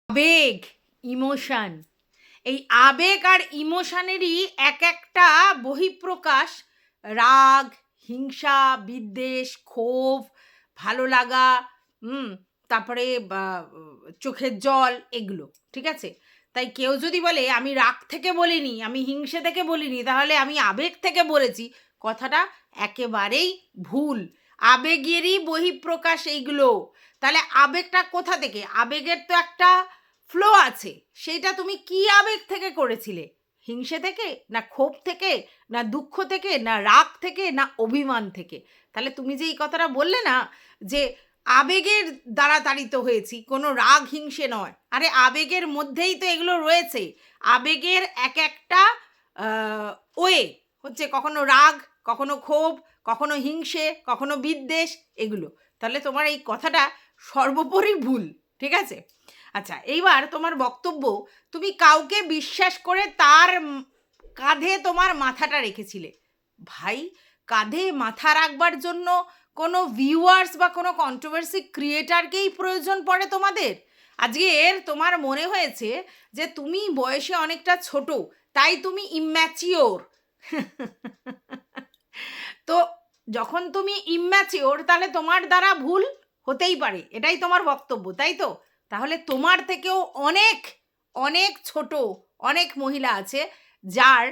আবেগ, ইমোশন, এই আবেগ আর ইমোশনেরই এক একটা বহিঃপ্রকাশ। রাগ, হিংসা, বিদ্বেষ, ক্ষোভ, ভালো লাগা, হুম, তারপরে চোখের জল, এগুলো ঠিক আছে। তাই কেউ যদি বলে আমি রাগ থেকে বলিনি, আমি হিংসে থেকে বলিনি, তাহলে আমি আবেগ থেকে বলেছি, কথাটা একেবারেই ভুল। আবেগেরই বহিঃপ্রকাশ এইগুলো। তাহলে আবেগটা কোথা থেকে? আবেগের তো একটা ফ্লো আছে, সেটা তুমি কি আবেগ থেকে করেছিলে? হিংসে থেকে, না ক্ষোভ থেকে, না দুঃখ থেকে, না রাগ থেকে, না অভিমান থেকে? তাহলে তুমি যে এই কথাটা বললে না যে আবেগের দ্বারা তাড়িত হয়েছি, কোনো রাগ হিংসে নয়, আরে আবেগের মধ্যেই তো এগুলো রয়েছে। আবেগের এক একটা ওয়ে হচ্ছে, কখনো রাগ, কখনো ক্ষোভ, কখনো হিংসে, কখনো বিদ্বেষ, এগুলো। তাহলে তোমার এই কথাটা সর্বোপরি ভুল, ঠিক আছে? আচ্ছা, এইবার তোমার বক্তব্য, তুমি কাউকে বিশ্বাস করে তার কাঁধে তোমার মাথাটা রেখেছিলে। ভাই, কাঁধে মাথা রাখবার জন্য কোনো ভিউয়ার্স বা কোনো কন্ট্রোভার্সি ক্রিয়েটারকেই প্রয়োজন পড়ে তোমাদের? আজকের তোমার মনে হয়েছে যে তুমি বয়সে অনেকটা ছোট, তাই তুমি ইম্যাচিওর। তো যখন তুমি ইম্যাচিওর, তাহলে তোমার দ্বারা ভুল হতেই পারে, এটাই তোমার বক্তব্য, তাই তো? তাহলে তোমার থেকেও অনেক অনেক ছোট অনেক মহিলা আছে যার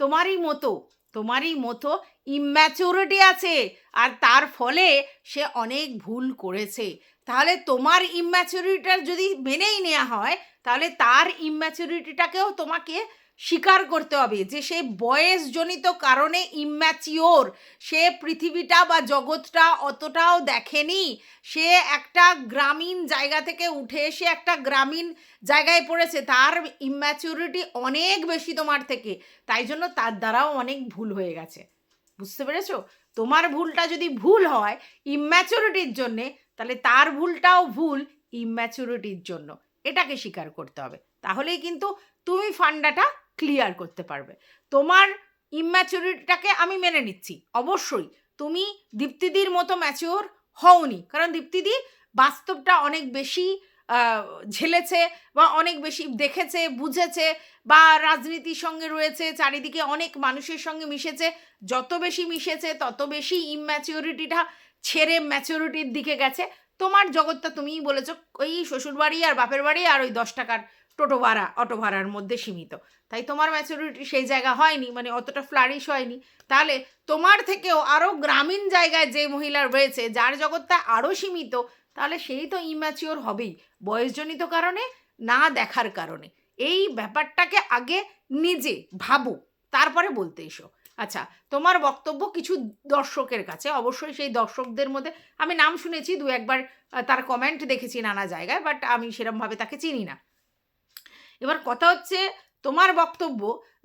তোমারই মতো তোমারই মতো ইম্যাচুরিটি আছে, আর তার ফলে সে অনেক ভুল করেছে। তাহলে তোমার ইম্যাচুরিটিটা যদি মেনেই নেওয়া হয়, তাহলে তার ইম্যাচুরিটিটাকেও তোমাকে স্বীকার করতে হবে যে সে বয়সজনিত কারণে ইম্যাচিওর। সে পৃথিবীটা বা জগৎটা অতটাও দেখেনি। সে একটা গ্রামীণ জায়গা থেকে উঠে এসে একটা গ্রামীণ জায়গায় পড়েছে, তার ইম্যাচুরিটি অনেক বেশি তোমার থেকে। তাই জন্য তার দ্বারাও অনেক ভুল হয়ে গেছে। বুঝতে পেরেছো? তোমার ভুলটা যদি ভুল হয় ইম্যাচুরিটির জন্যে, তাহলে তার ভুলটাও ভুল ইম্যাচুরিটির জন্য। এটাকে স্বীকার করতে হবে, তাহলেই কিন্তু তুমি ফান্ডাটা ক্লিয়ার করতে পারবে। তোমার ইম্যাচুরিটিটাকে আমি মেনে নিচ্ছি, অবশ্যই তুমি দীপ্তিদির মতো ম্যাচিওর হওনি, কারণ দীপ্তিদি বাস্তবটা অনেক বেশি ঝেলেছে, বা অনেক বেশি দেখেছে, বুঝেছে, বা রাজনীতির সঙ্গে রয়েছে, চারিদিকে অনেক মানুষের সঙ্গে মিশেছে। যত বেশি মিশেছে তত বেশি ইম্যাচিওরিটিটা ছেড়ে ম্যাচিওরিটির দিকে গেছে। তোমার জগৎটা তুমিই বলেছো ওই শ্বশুরবাড়ি আর বাপের বাড়ি আর ওই 10 টাকার টোটো ভাড়া, অটো ভাড়ার মধ্যে সীমিত। তাই তোমার ম্যাচুরিটি সেই জায়গা হয়নি, মানে অতটা ফ্লারিশ হয়নি। তাহলে তোমার থেকেও আরও গ্রামীণ জায়গায় যে মহিলা রয়েছে, যার জগৎটা আরও সীমিত, তাহলে সেই তো ইম্যাচিওর হবেই, বয়সজনিত কারণে, না দেখার কারণে। এই ব্যাপারটাকে আগে নিজে ভাবো, তারপরে বলতে এসো। আচ্ছা, তোমার বক্তব্য কিছু দর্শকের কাছে, অবশ্যই সেই দর্শকদের মধ্যে আমি নাম শুনেছি, দু একবার তার কমেন্ট দেখেছি নানা জায়গায়, বাট আমি সেরমভাবে তাকে চিনি না। এবার কথা হচ্ছে, তোমার বক্তব্য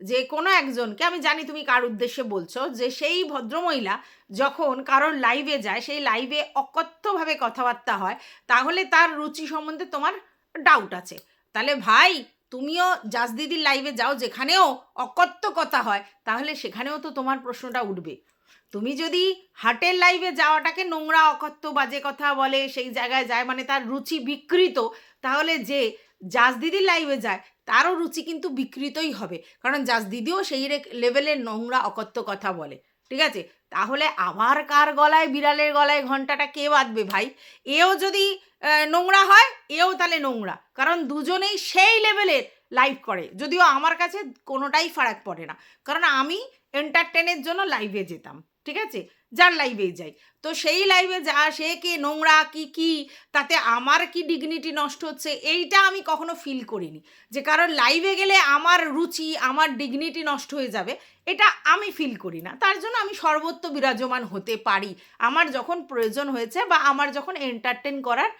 যে কোনো একজনকে, আমি জানি তুমি কার উদ্দেশ্যে বলছো, যে সেই ভদ্রমহিলা যখন কারোর লাইভে যায়, সেই লাইভে অকথ্যভাবে কথাবার্তা হয়, তাহলে তার রুচি সম্বন্ধে তোমার ডাউট আছে। তাহলে ভাই, তুমিও জাসদিদির লাইভে যাও, যেখানেও অকথ্য কথা হয়, তাহলে সেখানেও তো তোমার প্রশ্নটা উঠবে। তুমি যদি হাটের লাইভে যাওয়াটাকে নোংরা, অকথ্য, বাজে কথা বলে, সেই জায়গায় যায়, মানে তার রুচি বিকৃত, তাহলে যে জাসদিদির লাইভে যায় তারও রুচি কিন্তু বিকৃতই হবে, কারণ জাসদিদিও সেই লেভেলের নোংরা অকথ্য কথা বলে, ঠিক আছে? তাহলে আবার কার গলায়, বিড়ালের গলায় ঘন্টাটা কে বাঁধবে ভাই? এও যদি নোংরা হয়, এও তাহলে নোংরা, কারণ দুজনেই সেই লেভেলের লাইভ করে। যদিও আমার কাছে কোনোটাই ফারাক পড়ে না, কারণ আমি এন্টারটেনের জন্য লাইভে যেতাম, ঠিক আছে? যার লাইভেই যাই, তো সেই লাইভে যা সে কে নোংরা কি তাতে আমার কি ডিগনিটি নষ্ট হচ্ছে, এইটা আমি কখনো ফিল করিনি, যে কারণ লাইভে গেলে আমার রুচি, আমার ডিগনিটি নষ্ট হয়ে যাবে, এটা আমি ফিল করি না। তার জন্য আমি সর্বত্র বিরাজমান হতে পারি, আমার যখন প্রয়োজন হয়েছে, বা আমার যখন এন্টারটেন করার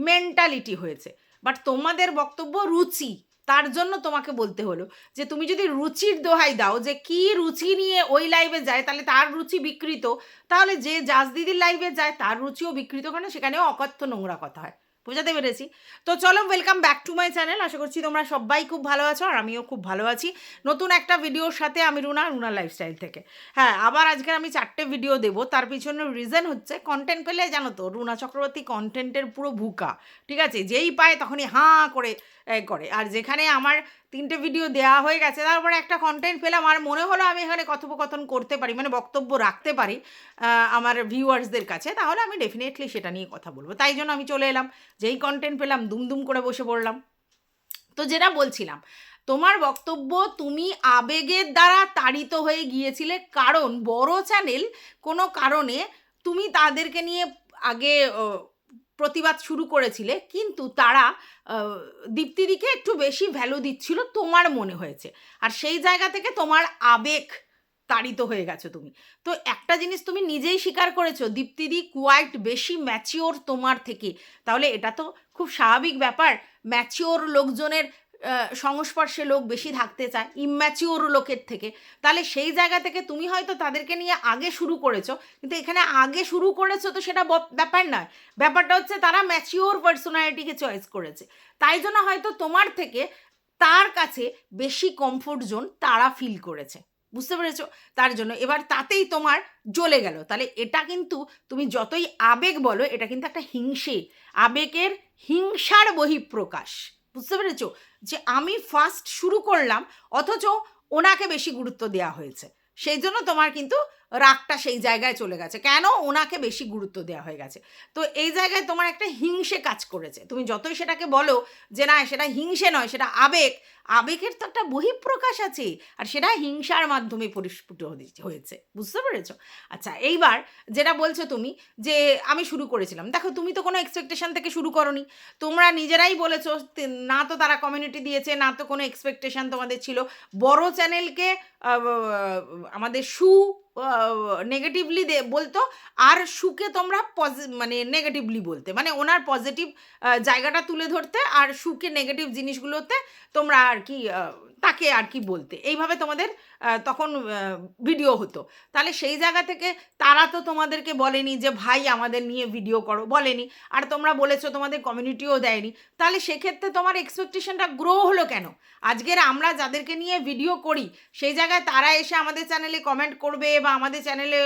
মেন্টালিটি হয়েছে। বাট তোমাদের বক্তব্য রুচি, তার জন্য তোমাকে বলতে হলো যে তুমি যদি রুচির দোহাই দাও, যে কি রুচি নিয়ে ওই লাইভে যায়, তাহলে তার রুচি বিকৃত, তাহলে যে জাসদিদির লাইভে যায় তার রুচিও বিকৃত, কারণ সেখানেও অকথ্য নোংরা কথা হয়। বোঝাতে পেরেছি? তো চলো, welcome back to my channel. আশা করছি তোমরা সবাই খুব ভালো আছো, আর আমিও খুব ভালো আছি। নতুন একটা ভিডিওর সাথে আমি রুনা লাইফস্টাইল থেকে। হ্যাঁ, আবার আজকে আমি 4টে ভিডিও দেবো। তার পিছনে রিজন হচ্ছে, কন্টেন্ট পেলে জানো তো রুনা চক্রবর্তী কন্টেন্টের পুরো ভুকা, ঠিক আছে? যেই পায় তখনই হাঁ করে করে। আর যেখানে আমার 3টে ভিডিও দেওয়া হয়ে গেছে, তারপরে একটা কন্টেন্ট পেলাম আর মনে হলো আমি এখানে কথোপকথন করতে পারি, মানে বক্তব্য রাখতে পারি আমার ভিউয়ার্সদের কাছে, তাহলে আমি ডেফিনেটলি সেটা নিয়ে কথা বলবো। তাই জন্য আমি চলে এলাম, যেই কন্টেন্ট পেলাম দুম করে বসে পড়লাম। তো যেটা বলছিলাম, তোমার বক্তব্য, তুমি আবেগের দ্বারা তাড়িত হয়ে গিয়েছিলে, কারণ বড় চ্যানেল কোনো কারণে তুমি তাদেরকে নিয়ে আগে প্রতিবাদ শুরু করেছিলে, কিন্তু তারা দীপ্তিদিকে একটু বেশি ভ্যালু দিচ্ছিল তোমার মনে হয়েছে, আর সেই জায়গা থেকে তোমার আবেগ তাড়িত হয়ে গেছো তুমি। তো একটা জিনিস তুমি নিজেই স্বীকার করেছো, দীপ্তিদি কোয়াইট বেশি ম্যাচিওর তোমার থেকে। তাহলে এটা তো খুব স্বাভাবিক ব্যাপার, ম্যাচিওর লোকজনের সংস্পর্শে লোক বেশি থাকতে চায় ইম্যাচিওর লোকের থেকে। তাহলে সেই জায়গা থেকে তুমি হয়তো তাদেরকে নিয়ে আগে শুরু করেছো, কিন্তু এখানে আগে শুরু করেছো তো সেটা ব্যাপার নয়। ব্যাপারটা হচ্ছে তারা ম্যাচিওর পার্সোনালিটিকে চয়েস করেছে, তাই জন্য হয়তো তোমার থেকে তার কাছে বেশি কমফোর্ট জোন তারা ফিল করেছে, বুঝতে পেরেছো? তার জন্য এবার তাতেই তোমার জ্বলে গেল। তাহলে এটা কিন্তু তুমি যতই আবেগ বলো, এটা কিন্তু একটা আবেগের হিংসার বহিঃপ্রকাশ, বুঝতে পেরেছো? যে আমি ফার্স্ট শুরু করলাম, অথচ ওনাকে বেশি গুরুত্ব দেওয়া হয়েছে, সেই জন্য তোমার কিন্তু রাগটা সেই জায়গায় চলে গেছে, কেন ওনাকে বেশি গুরুত্ব দেওয়া হয়ে গেছে। তো এই জায়গায় তোমার একটা হিংসে কাজ করেছে। তুমি যতই সেটাকে বলো যে না সেটা হিংসে নয়, সেটা আবেগের তো একটা বহিঃপ্রকাশ আছে, আর সেটা হিংসার মাধ্যমে পরিস্ফুট হয়েছে, বুঝতে পেরেছো? আচ্ছা, এইবার যেটা বলছো তুমি যে আমি শুরু করেছিলাম, দেখো তুমি তো কোনো এক্সপেকটেশন থেকে শুরু করোনি, তোমরা নিজেরাই বলেছো, না তো তারা কমিউনিটি দিয়েছে, না তো কোনো এক্সপেকটেশন তোমাদের ছিল। বড় চ্যানেলকে আমাদের নেগেটিভলি বলতো, আর সুকে তোমরা মানে নেগেটিভলি বলতে, মানে ওনার পজিটিভ জায়গাটা তুলে ধরতে, আর সুকে নেগেটিভ জিনিসগুলোতে তোমরা আর কি তাকে আর কি বলতে, এইভাবে তোমাদের তখন ভিডিও হতো। তাহলে সেই জায়গা থেকে তারা তো তোমাদেরকে বলেনি যে ভাই আমাদের নিয়ে ভিডিও করো, বলেনি। আর তোমরা বলেছো তোমাদের কমিউনিটিও দেয়নি, তাহলে সেক্ষেত্রে তোমার এক্সপেকটেশনটা গ্রো হলো কেন? আজকের আমরা যাদেরকে নিয়ে ভিডিও করি, সেই জায়গায় তারা এসে আমাদের চ্যানেলে কমেন্ট করবে বা আমাদের চ্যানেলে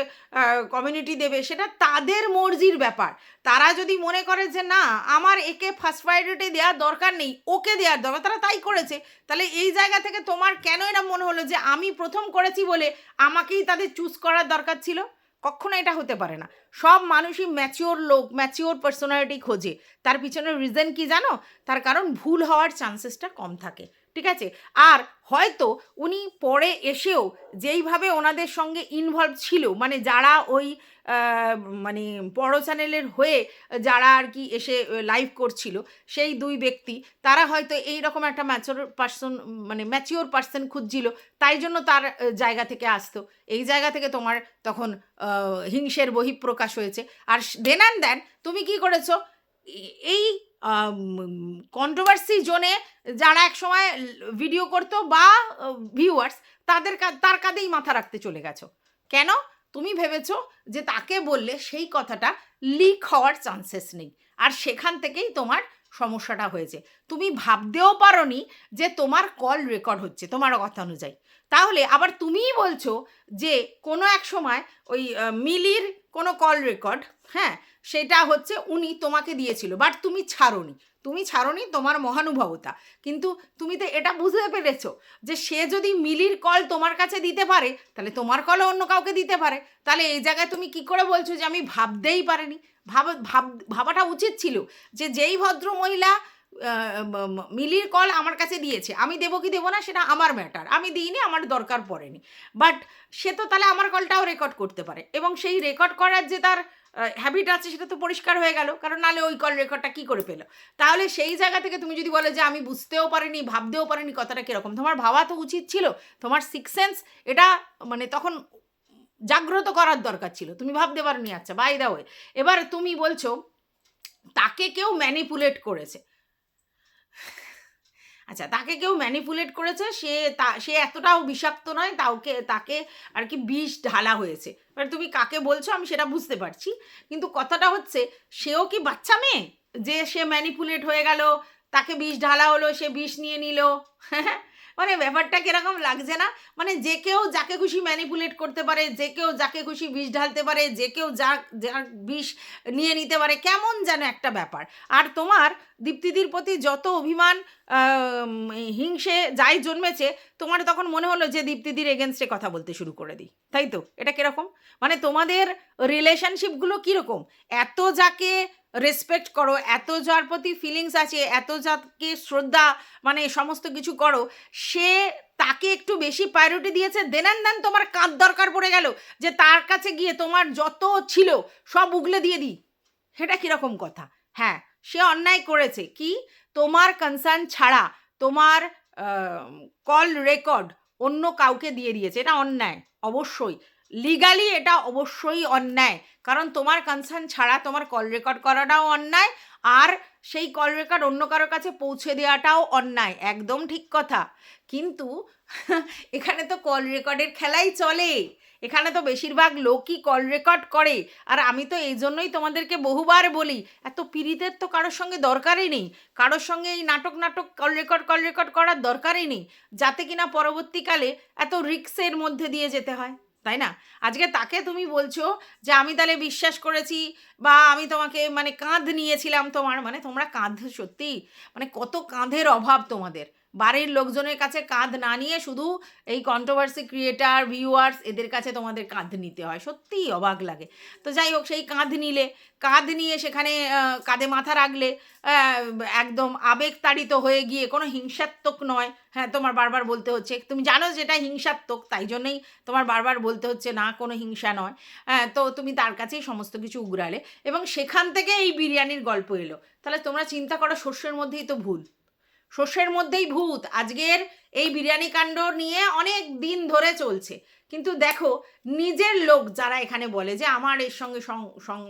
কমিউনিটি দেবে, সেটা তাদের মর্জির ব্যাপার। তারা যদি মনে করে যে না আমার একে ফার্স্ট প্রায়োরিটি দেওয়ার দরকার নেই, ওকে দেওয়ার দরকার, তারা তাই করেছে। তাহলে এই জায়গা থেকে তোমার কেন এরকম মনে হলো যে আমি প্রথম করেছি বলে আমাকেই তাদের চুজ করার দরকার ছিল? কখনো এটা হতে পারে না। সব মানুষই ম্যাচিওর লোক, ম্যাচিওর পার্সোনালিটি খোঁজে। তার পিছনে রিজন কি জানো? তার কারণ ভুল হওয়ার চান্সেসটা কম থাকে, ঠিক আছে? আর হয়তো উনি পরে এসেও যেইভাবে ওনাদের সঙ্গে ইনভলভ ছিল, মানে যারা ওই মানে বড় চ্যানেলের হয়ে যারা আর কি এসে লাইভ করছিল, সেই দুই ব্যক্তি, তারা হয়তো এই রকম একটা ম্যাচিওর পার্সন খুঁজছিল, তাই জন্য তার জায়গা থেকে আসতো। এই জায়গা থেকে তোমার তখন হিংসের বহিঃপ্রকাশ হয়েছে। আর দেন অ্যান্ড দেন তুমি কি করেছো, এই কন্ট্রোভার্সি জোনে যারা এক সময় ভিডিও করতো বা ভিউয়ার্স, তার কাঁধেই মাথা রাখতে চলে গেছো। কেন? তুমি ভেবেছো যে তাকে বললে সেই কথাটা লিক হওয়ার চান্সেস নেই, আর সেখান থেকেই তোমার সমস্যাটা হয়েছে। তুমি ভাবতেও পারোনি যে তোমার কল রেকর্ড হচ্ছে তোমার কথা অনুযায়ী। তাহলে আবার তুমিই বলছো যে কোনো এক সময় ওই মিলির কোনো কল রেকর্ড, হ্যাঁ, সেটা হচ্ছে উনি তোমাকে দিয়েছিল, বাট তুমি ছাড়োনি তোমার মহানুভবতা। কিন্তু তুমি তো এটা বুঝতে পেরেছো যে সে যদি মিলির কল তোমার কাছে দিতে পারে, তাহলে তোমার কলও অন্য কাউকে দিতে পারে। তাহলে এই জায়গায় তুমি কি করে বলছো যে আমি ভাবতেই পারিনি? ভাবাটা উচিত ছিল যে যেই ভদ্র মহিলা মিলির কল আমার কাছে দিয়েছে, আমি দেবো কি দেবো না সেটা আমার ম্যাটার, আমি দিইনি, আমার দরকার পড়েনি, বাট সে তো তাহলে আমার কলটাও রেকর্ড করতে পারে, এবং সেই রেকর্ড করার যে তার হ্যাবিট আছে সেটা তো পরিষ্কার হয়ে গেল, কারণ নাহলে ওই কল রেকর্ডটা কী করে পেলো? তাহলে সেই জায়গা থেকে তুমি যদি বলো যে আমি বুঝতেও পারিনি, ভাবতেও পারিনি, কথাটা কীরকম? তোমার ভাবা তো উচিত ছিল, তোমার সিক্স সেন্স এটা মানে তখন জাগ্রত করার দরকার ছিল, তুমি ভাবতে পারোনি। আচ্ছা, বাই দা ওয়ে, এবার তুমি বলছো তাকে কেউ ম্যানিপুলেট করেছে। আচ্ছা, তাকে কেউ ম্যানিপুলেট করেছে, সে এতটাও বিষাক্ত নয়, তাকে আর কি বিষ ঢালা হয়েছে। এবার তুমি কাকে বলছো আমি সেটা বুঝতে পারছি, কিন্তু কথাটা হচ্ছে সেও কি বাচ্চা মেয়ে? যে সে ম্যানিপুলেট হয়ে গেল, তাকে বিষ ঢালা হলো, সে বিষ নিয়ে নিল। মানে ব্যাপারটা কিরকম লাগছে না? মানে যে কেউ যাকে খুশি ম্যানিপুলেট করতে পারে, যে কেউ যাকে খুশি বিষ ঢালতে পারে, যে কেউ যার বিষ নিয়ে নিতে পারে, কেমন যেন একটা ব্যাপার। আর তোমার দীপ্তিদির প্রতি যত অভিমান, হিংসে যাই জন্মেছে, তোমার তখন মনে হলো যে দীপ্তিদির এগেনস্টে কথা বলতে শুরু করে দিই, তাই তো? এটা কিরকম? মানে তোমাদের রিলেশনশিপগুলো কীরকম? এত যাকে রেসপেক্ট করো, এত যার প্রতি ফিলিংস আছে, এত যাকে শ্রদ্ধা, মানে সমস্ত কিছু করো, সে তাকে একটু বেশি প্রায়োরিটি দিয়েছে, দেন অ্যান্ড দেন তোমার কাঁধ দরকার পড়ে গেল যে তার কাছে গিয়ে তোমার যত ছিল সব উগলে দিয়ে দিই। সেটা কীরকম কথা? হ্যাঁ, সে অন্যায় করেছে কি? তোমার কনসার্ন ছাড়া তোমার কল রেকর্ড অন্য কাউকে দিয়ে দিয়েছে, এটা অন্যায় অবশ্যই। লিগালি এটা অবশ্যই অন্যায়, কারণ তোমার কনসার্ন ছাড়া তোমার কল রেকর্ড করাটাও অন্যায়, আর সেই কল রেকর্ড অন্য কারোর কাছে পৌঁছে দেওয়াটাও অন্যায়, একদম ঠিক কথা। কিন্তু এখানে তো কল রেকর্ডের খেলাই চলে, এখানে তো বেশিরভাগ লোকই কল রেকর্ড করে। আর আমি তো এই জন্যই তোমাদেরকে বহুবার বলি, এত পীড়িতের তো কারোর সঙ্গে দরকারই নেই, কারোর সঙ্গে এই নাটক কল রেকর্ড করার দরকারই নেই, যাতে কিনা পরবর্তীকালে এত রিস্কের মধ্যে দিয়ে যেতে হয়, তাই না? আজকে তাকে তুমি বলছো যে আমি তাহলে বিশ্বাস করেছি, বা আমি তোমাকে মানে কাঁধ নিয়েছিলাম তোমার, মানে তোমরা কাঁধ সত্যি, মানে কত কাঁধের অভাব তোমাদের। বাড়ির লোকজনের কাছে কাঁধ না নিয়ে শুধু এই কন্ট্রোভার্সি ক্রিয়েটার, ভিউয়ার্স, এদের কাছে তোমাদের কাঁধ নিতে হয়, সত্যিই অবাক লাগে। তো যাই হোক, সেই কাঁধ নিলে, কাঁধ নিয়ে সেখানে কাঁধে মাথা রাখলে, একদম আবেগতাড়িত হয়ে গিয়ে, কোনো হিংসাত্মক নয়। হ্যাঁ, তোমার বারবার বলতে হচ্ছে, তুমি জানো যেটা হিংসাত্মক, তাই জন্যই তোমার বারবার বলতে হচ্ছে না কোনো হিংসা নয়। হ্যাঁ, তো তুমি তার কাছেই সমস্ত কিছু উগরালে, এবং সেখান থেকে এই বিরিয়ানির গল্প এলো। তাহলে তোমরা চিন্তা করো, শস্যের মধ্যেই তো ভুল, শস্যের মধ্যেই ভূত। আজকের এই বিরিয়ানি কাণ্ড নিয়ে অনেক দিন ধরে চলছে, কিন্তু দেখো, নিজের লোক যারা এখানে বলে যে আমার এর সঙ্গে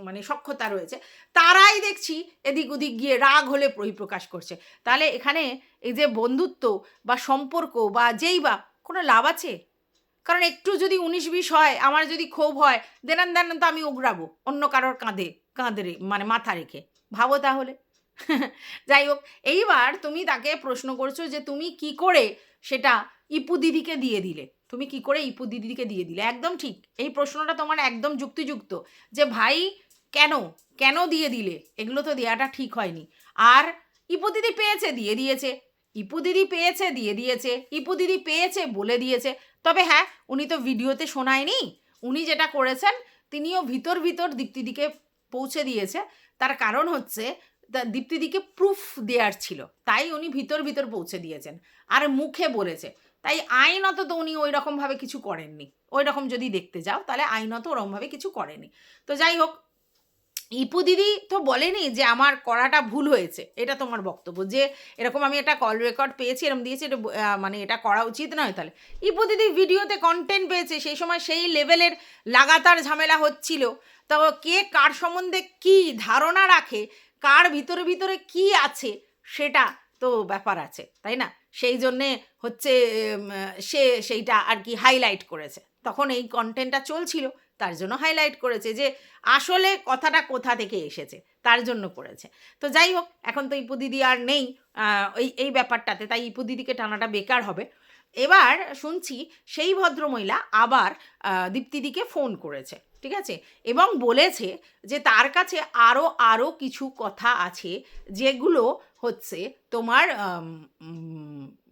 মানে সখ্যতা রয়েছে, তারাই দেখছি এদিক ওদিক গিয়ে রাগ হলে বহিঃপ্রকাশ করছে। তাহলে এখানে এই যে বন্ধুত্ব বা সম্পর্ক বা যেই বা, কোনো লাভ আছে? কারণ একটু যদি 19-20 হয়, আমার যদি ক্ষোভ হয়, দেন তো আমি উগরাবো অন্য কারোর কাঁধে মানে মাথা রেখে, ভাবো তাহলে। যাই হোক, এইবার তুমি তাকে প্রশ্ন করছো যে তুমি কি করে সেটা ইপু দিদিকে দিয়ে দিলে, তুমি কি করে ইপু দিদিকে দিয়ে দিলে। একদম ঠিক, এই প্রশ্নটা তোমার একদম যুক্তিযুক্ত, যে ভাই কেন কেন দিয়ে দিলে, এগুলো তো দেওয়াটা ঠিক হয়নি। আর ইপু দিদি পেয়েছে, দিয়ে দিয়েছে, ইপু দিদি পেয়েছে, দিয়ে দিয়েছে, ইপু দিদি পেয়েছে, বলে দিয়েছে। তবে হ্যাঁ, উনি তো ভিডিওতে শোনায়নি, উনি যেটা করেছেন, তিনিও ভিতর ভিতর দীপ্তিদিকে পৌঁছে দিয়েছে। তার কারণ হচ্ছে দীপ্তিদিকে প্রুফ দেওয়ার ছিল, তাই উনি ভিতর ভিতর পৌঁছে দিয়েছেন, আর মুখে বলেছে। তাই আইনত তো উনি ওই রকমভাবে কিছু করেননি, ওই রকম যদি দেখতে যাও তাহলে আইনত ওরকমভাবে কিছু করেনি। তো যাই হোক, ইপু দিদি তো বলেনি যে আমার করাটা ভুল হয়েছে, এটা তোমার বক্তব্য, যে এরকম আমি একটা কল রেকর্ড পেয়েছি, এরকম দিয়েছি, এটা মানে এটা করা উচিত নয়। তাহলে ইপু দিদি ভিডিওতে কন্টেন্ট পেয়েছে, সেই সময় সেই লেভেলের লাগাতার ঝামেলা হচ্ছিল, তো কে কার সম্বন্ধে কি ধারণা রাখে, কার ভিতরে ভিতরে কি আছে, সেটা তো ব্যাপার আছে, তাই না? সেই জন্যে হচ্ছে সে সেইটা আর কি হাইলাইট করেছে, তখন এই কন্টেন্টটা চলছিল, তার জন্য হাইলাইট করেছে যে আসলে কথাটা কোথা থেকে এসেছে, তার জন্য করেছে। তো যাই হোক, এখন তো ইপু দিদি আর নেই এই ব্যাপারটাতে, তাই ইপু দিদিকে টানাটা বেকার হবে। এবার শুনছি সেই ভদ্রমহিলা আবার দীপ্তিদিকে ফোন করেছে, ঠিক আছে, এবং বলেছে যে তার কাছে আরও কিছু কথা আছে, যেগুলো হচ্ছে তোমার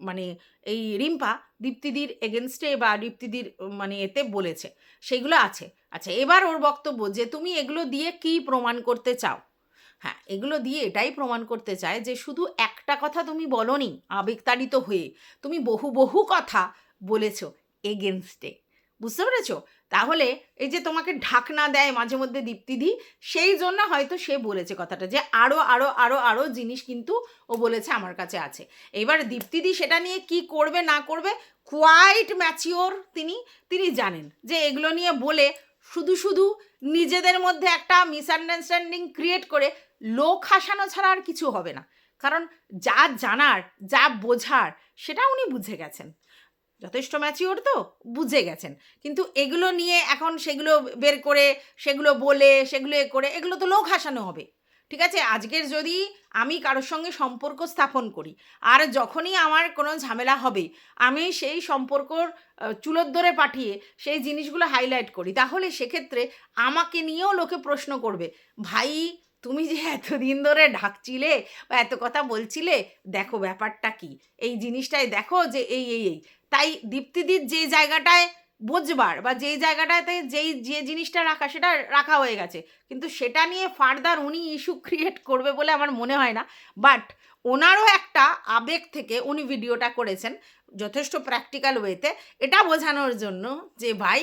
মানে এই রিম্পা দীপ্তিদির এগেনস্টে বা দীপ্তিদির মানে এতে বলেছে, সেগুলো আছে। আচ্ছা, এবার ওর বক্তব্য যে তুমি এগুলো দিয়ে কি প্রমাণ করতে চাও। হ্যাঁ, এগুলো দিয়ে এটাই প্রমাণ করতে চায় যে শুধু একটা কথা তুমি বলনি আবেগতাড়িত হয়ে, তুমি বহু কথা বলেছ এগেনস্টে, বুঝতে পেরেছ? তাহলে এই যে তোমাকে ঢাকনা দেয় মাঝে মধ্যে দীপ্তিদি, সেই জন্য হয়তো সে বলেছে কথাটা, যে আরও জিনিস কিন্তু ও বলেছে আমার কাছে আছে। এবার দীপ্তিদি সেটা নিয়ে কি করবে না করবে, কোয়াইট ম্যাচিওর তিনি জানেন যে এগুলো নিয়ে বলে শুধু নিজেদের মধ্যে একটা মিসআন্ডারস্ট্যান্ডিং ক্রিয়েট করে লোক হাসানো ছাড়া আর কিছু হবে না। কারণ যা জানার, যা বোঝার, সেটা উনি বুঝে গেছেন, যথেষ্ট ম্যাচিওর তো, বুঝে গেছেন। কিন্তু এগুলো নিয়ে এখন সেগুলো বের করে, সেগুলো বলে, সেগুলো করে, এগুলো তো লোক হাসানো হবে, ঠিক আছে? আজকের যদি আমি কারোর সঙ্গে সম্পর্ক স্থাপন করি, আর যখনই আমার কোনো ঝামেলা হবে, আমি সেই সম্পর্কর চুলোদ্দরে পাঠিয়ে সেই জিনিসগুলো হাইলাইট করি, তাহলে সেক্ষেত্রে আমাকে নিয়েও লোকে প্রশ্ন করবে, ভাই তুমি যে এতদিন ধরে ঢাকছিলে বা এত কথা বলছিলে, দেখো ব্যাপারটা কি, এই জিনিসটাই দেখো যে এই। তাই দীপ্তিদির যে জায়গাটায় বোঝবার বা যেই জায়গাটাতে যে জিনিসটা রাখা সেটা রাখা হয়ে গেছে, কিন্তু সেটা নিয়ে ফার্দার উনি ইস্যু ক্রিয়েট করবে বলে আমার মনে হয় না। বাট ওনারও একটা আবেগ থেকে উনি ভিডিওটা করেছেন যথেষ্ট প্র্যাকটিক্যাল ওয়েতে, এটা বোঝানোর জন্য যে ভাই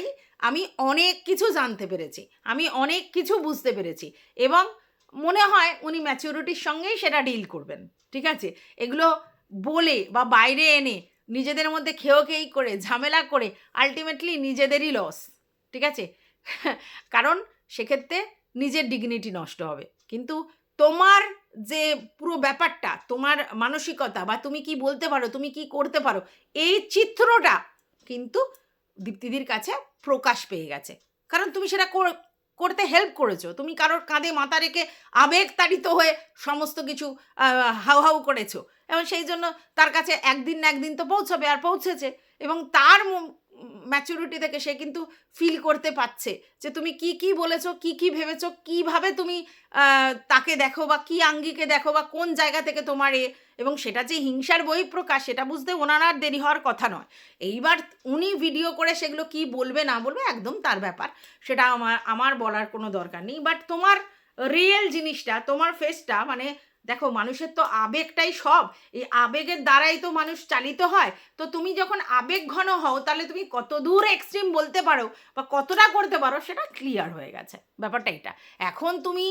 আমি অনেক কিছু জানতে পেরেছি, আমি অনেক কিছু বুঝতে পেরেছি, এবং মনে হয় উনি ম্যাচিউরিটির সঙ্গেই সেটা ডিল করবেন। ঠিক আছে? এগুলো বলে বা বাইরে এনে নিজেদের মধ্যে খেয়েই করে ঝামেলা করে আলটিমেটলি নিজেদেরই লস। ঠিক আছে? কারণ সেক্ষেত্রে নিজের ডিগনিটি নষ্ট হবে। কিন্তু তোমার যে পুরো ব্যাপারটা, তোমার মানসিকতা বা তুমি কি বলতে পারো, তুমি কি করতে পারো, এই চিত্রটা কিন্তু দীপ্তিদির কাছে প্রকাশ পেয়ে গেছে। কারণ তুমি সেটা করতে হেল্প করেছো, তুমি কারোর কাঁধে মাথা রেখে আবেগ তাড়িত হয়ে সমস্ত কিছু হাউ হাউ করেছো, এবং সেই জন্য তার কাছে একদিন না একদিন তো পৌঁছবে, আর পৌঁছেছে, এবং তার ম্যাচুরিটি থেকে সে কিন্তু ফিল করতে পারছে যে তুমি কি বলেছো, কি ভেবেছো, কিভাবে তুমি তাকে দেখো বা কি আঙ্গিকে দেখো বা কোন জায়গা থেকে তোমার এবং সেটা যে হিংসার বহিঃপ্রকাশ সেটা বুঝতে ওনার আর দেরি হওয়ার কথা নয়। এইবার উনি ভিডিও করে সেগুলো কি বলবে না বলবে একদম তার ব্যাপার, সেটা আমার বলার কোনো দরকার নেই। বাট তোমার রিয়েল জিনিসটা, তোমার ফেসটা, মানে দেখো মানুষের তো আবেগটাই সব, এই আবেগের দ্বারাই তো মানুষ চালিত হয়। তো তুমি যখন আবেগ ঘন হও তাহলে তুমি কত দূর এক্সট্রিম বলতে পারো বা কতটা করতে পারো সেটা ক্লিয়ার হয়ে গেছে, ব্যাপারটা এটা। এখন তুমি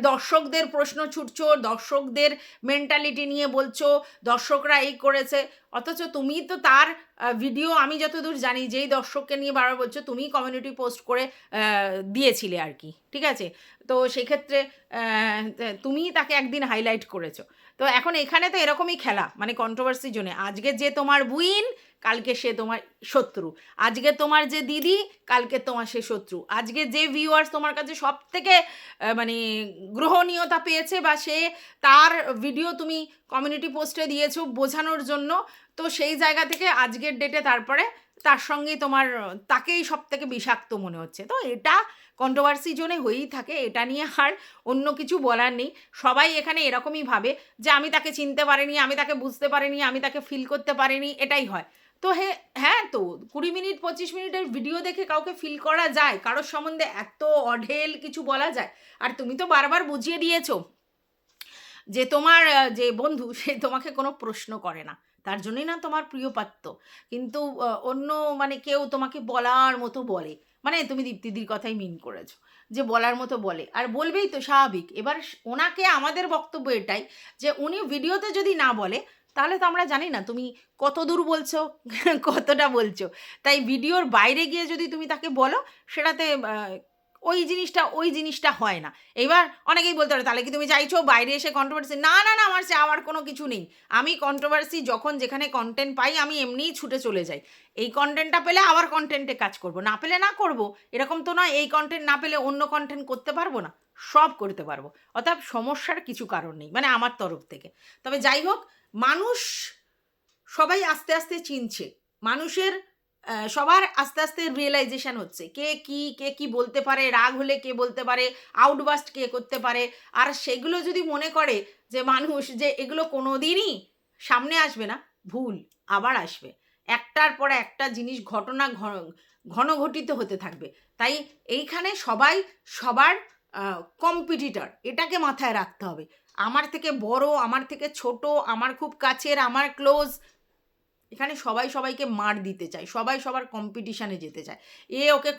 দর্শকদের প্রশ্ন ছুটছো, দর্শকদের মেন্টালিটি নিয়ে বলছো, দর্শকরা এই করেছে, অথচ তুমি তো তার ভিডিও, আমি যতদূর জানি যেই দর্শককে নিয়ে বারবার বলছো, তুমি কমিউনিটি পোস্ট করে দিয়েছিলে আর কি। ঠিক আছে? তো সেক্ষেত্রে তুমি তাকে একদিন হাইলাইট করেছো। তো এখন এখানে তো এরকমই খেলা, মানে কন্ট্রোভার্সি জোনে, আজকে যে তোমার বুইন কালকে সে তোমার শত্রু, আজকে তোমার যে দিদি কালকে তোমার সে শত্রু, আজকে যে ভিউয়ার্স তোমার কাছে সব থেকে মানে গ্রহণীয়তা পেয়েছে বা সে তার ভিডিও তুমি কমিউনিটি পোস্টে দিয়েছো বোঝানোর জন্য, তো সেই জায়গা থেকে আজকের ডেটে তারপরে তার সঙ্গেই তোমার তাকেই সব থেকে বিষাক্ত মনে হচ্ছে। তো এটা কন্ট্রোভার্সি জোনে হয়েই থাকে, এটা নিয়ে আর অন্য কিছু বলার নেই। সবাই এখানে এরকমই ভাবে যে আমি তাকে চিনতে পারিনি, আমি তাকে বুঝতে পারিনি, আমি তাকে ফিল করতে পারিনি, এটাই হয়। তো হ্যাঁ, তো 20 মিনিট 25 মিনিটের ভিডিও দেখে কাউকে ফিল করা যায়, কারোর সম্বন্ধে এত অঢেল কিছু বলা যায়। আর তুমি তো বারবার বুঝিয়ে দিয়েছো যে তোমার যে বন্ধু সে তোমাকে কোনো প্রশ্ন করে না, তার জন্যই না তোমার প্রিয় পাত্র। কিন্তু অন্য মানে কেউ তোমাকে বলার মতো বলে, মানে তুমি দীপ্তিদির কথাই মিন করেছো যে বলার মতো বলে, আর বলবেই তো, স্বাভাবিক। এবার ওনাকে আমাদের বক্তব্য এটাই যে উনি ভিডিওতে যদি না বলে তাহলে তো আমরা জানি না তুমি কত দূর বলছো, কতটা বলছো। তাই ভিডিওর বাইরে গিয়ে যদি তুমি তাকে বলো, সেটাতে ওই জিনিসটা হয় না। এবার অনেকেই বলতে পারে তাহলে কি তুমি চাইছো বাইরে এসে কন্ট্রোভার্সি? না, আমার চাওয়ার কোনো কিছু নেই। আমি কন্ট্রোভার্সি যখন যেখানে কন্টেন্ট পাই আমি এমনিই ছুটে চলে যাই। এই কন্টেন্টটা পেলে আবার কন্টেন্টে কাজ করব, না পেলে না করব, এরকম তো নয় এই কন্টেন্ট না পেলে অন্য কন্টেন্ট করতে পারবো না, সব করতে পারবো। অর্থাৎ সমস্যার কিছু কারণ নেই, মানে আমার তরফ থেকে। তবে যাই হোক, মানুষ সবাই আস্তে আস্তে চিনছে, মানুষের সবার আস্তে আস্তে রিয়েলাইজেশন হচ্ছে কে কি বলতে পারে, রাগ হলে কে বলতে পারে, আউটবাস্ট কে করতে পারে। আর সেগুলো যদি মনে করে যে মানুষ যে এগুলো কোনো দিনই সামনে আসবে না, ভুল, আবার আসবে। একটার পর একটা জিনিস ঘটনা ঘনঘটিত হতে থাকবে। তাই এইখানে সবাই সবার কম্পিটিটর, এটাকে মাথায় রাখতে হবে। আমার থেকে বড়, আমার থেকে ছোট, আমার খুব কাছের, আমার ক্লোজ, এখানে সবাই সবাইকে মার দিতে চায়, সবাই সবার কম্পিটিশানে যেতে চায়। ওকে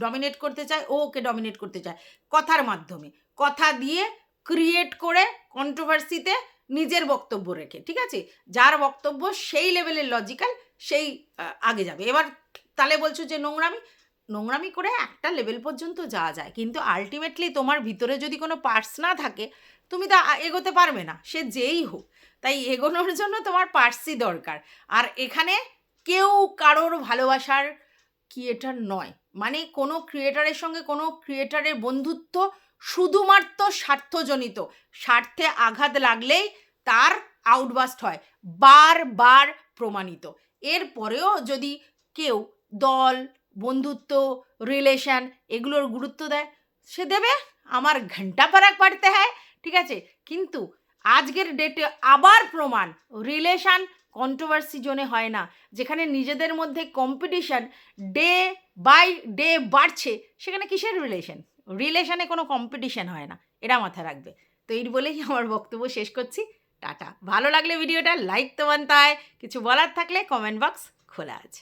ডমিনেট করতে চায়, ও ওকে ডমিনেট করতে চায়, কথার মাধ্যমে, কথা দিয়ে ক্রিয়েট করে কন্ট্রোভার্সিতে নিজের বক্তব্য রেখে। ঠিক আছে? যার বক্তব্য সেই লেভেলের লজিক্যাল সেই আগে যাবে। এবার তাহলে বলছো যে নোংরামি করে একটা লেভেল পর্যন্ত যাওয়া যায়, কিন্তু আলটিমেটলি তোমার ভিতরে যদি কোনো পার্টস না থাকে তুমি তা এগোতে পারবে না, সে যেই হোক। তাই এগোনোর জন্য তোমার পার্সই দরকার। আর এখানে কেউ কারোর ভালোবাসার ক্রিয়েটার নয়, মানে কোনো ক্রিয়েটারের সঙ্গে কোনো ক্রিয়েটারের বন্ধুত্ব শুধুমাত্র স্বার্থজনিত, স্বার্থে আঘাত লাগলেই তার আউটবাস্ট হয়, বারবার প্রমাণিত। এরপরেও যদি কেউ দল, বন্ধুত্ব, রিলেশন এগুলোর গুরুত্ব দেয়, সে দেবে, আমার ঘন্টা ফারাক পড়তে হয়, ঠিক আছে। কিন্তু আজকের ডেটে আবার প্রমাণ, রিলেশন কন্ট্রোভার্সি জোনে হয় না, যেখানে নিজেদের মধ্যে কম্পিটিশন ডে বাই ডে বাড়ছে, সেখানে কিসের রিলেশন? রিলেশনে কোনো কম্পিটিশন হয় না, এটা মাথায় রাখবে। তো এই বলেই আমার বক্তব্য শেষ করছি। টাটা। ভালো লাগলে ভিডিওটা লাইক তো বানতে হয়, কিছু বলার থাকলে কমেন্ট বক্স খোলা আছে।